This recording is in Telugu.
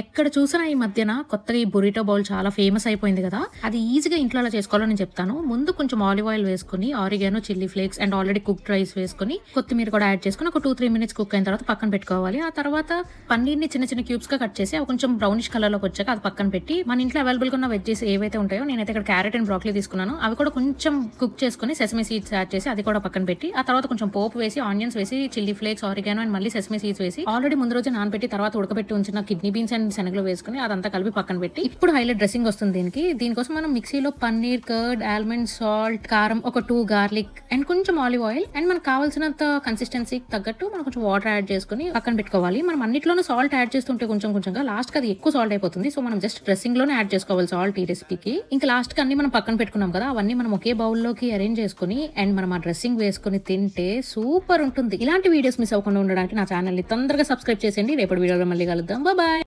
ఎక్కడ చూసినా ఈ మధ్యన కొత్తగా ఈ బురిటో బౌల్ చాలా ఫేమస్ అయిపోయింది కదా. అది ఈజీగా ఇంట్లో అలా చేసుకోవాలో నేను చెప్తాను. ముందు కొంచెం ఆలివ్ ఆయిల్ వేసుకుని oregano, chilli flakes and already cooked rice వేసుకుని కొత్తిమీర కూడా యాడ్ చేసుకుని ఒక 2-3 మినిట్స్ కుక్ అయిన తర్వాత పక్కన పెట్టుకోవాలి. ఆ తర్వాత పన్నీర్ని చిన్న చిన్న క్యూబ్స్ గా కట్ చేసి అవి కొంచెం బ్రౌనిష్ కలర్ లోకి వచ్చాక అది పక్కన పెట్టి మన ఇంట్లో అవైలబుల్ గా ఉన్న వెజ్జెస్ ఏవైతే ఉంటాయో, నేనైతే ఇక్కడ క్యారెట్ అండ్ బ్రాకలీ తీసుకున్నాను. అవి కూడా కొంచెం కుక్ చేసుకుని సెసమీ సీడ్స్ యాడ్ చేసి అది కూడా పక్కన పెట్టి ఆ తర్వాత కొంచెం పోపు వేసి ఆనియన్స్ వేసి చిల్లీ ఫ్లేక్స్, ఆరిగానో అండ్ మళ్ళీ సెసమీ సీడ్స్ వేసి ఆల్రెడీ ముందు రోజు నానబెట్టి తర్వాత ఉడకబెట్టి ఉంచిన కిడ్నీ బీన్స్ అండ్ శనగలు వేసుకుని అదంతా కలిపి పక్కన పెట్టి ఇప్పుడు హైలైట్ డ్రెస్సింగ్ వస్తుంది. దీనికోసం మనం మిక్సీలో పన్నీర్, కర్డ్, ఆల్మండ్, సాల్ట్, కారం, ఒక 2 గార్లిక్ అండ్ కొంచెం ఆలివ్ ఆయిల్ అండ్ మనకు కావాల్సినంత కన్సిస్టెన్సీకి తగ్గట్టు మనం కొంచెం వాటర్ యాడ్ చేసుకుని పక్కన పెట్టుకోవాలి. మనం అన్నిట్లోనూ సాల్ట్ యాడ్ చేస్తుంటే కొంచెం కొంచెంగా లాస్ట్ కి అది ఎక్కువ సాల్ట్ అయిపోతుంది. సో మనం జస్ట్ డ్రెస్సింగ్ లోనే యాడ్ చేసుకోవాలి సాల్ట్ ఈ రెసిపీకి. ఇంకా లాస్ట్ కి అన్ని మనం పక్కన పెట్టుకున్నాం కదా, అవన్నీ మనం ఒకే బౌల్ లోకి అరేంజ్ చేసుకుని అండ్ మనం ఆ డ్రెస్సింగ్ వేసుకుని తింటే సూపర్ ఉంటుంది. ఇలాంటి వీడియోస్ మిస్ అవ్వకుండా ఉండడానికి నా ఛానల్ ని తొందరగా సబ్స్క్రైబ్ చేసేయండి. రేపటి వీడియోలో మళ్ళీ కలుద్దాం. బాయ్.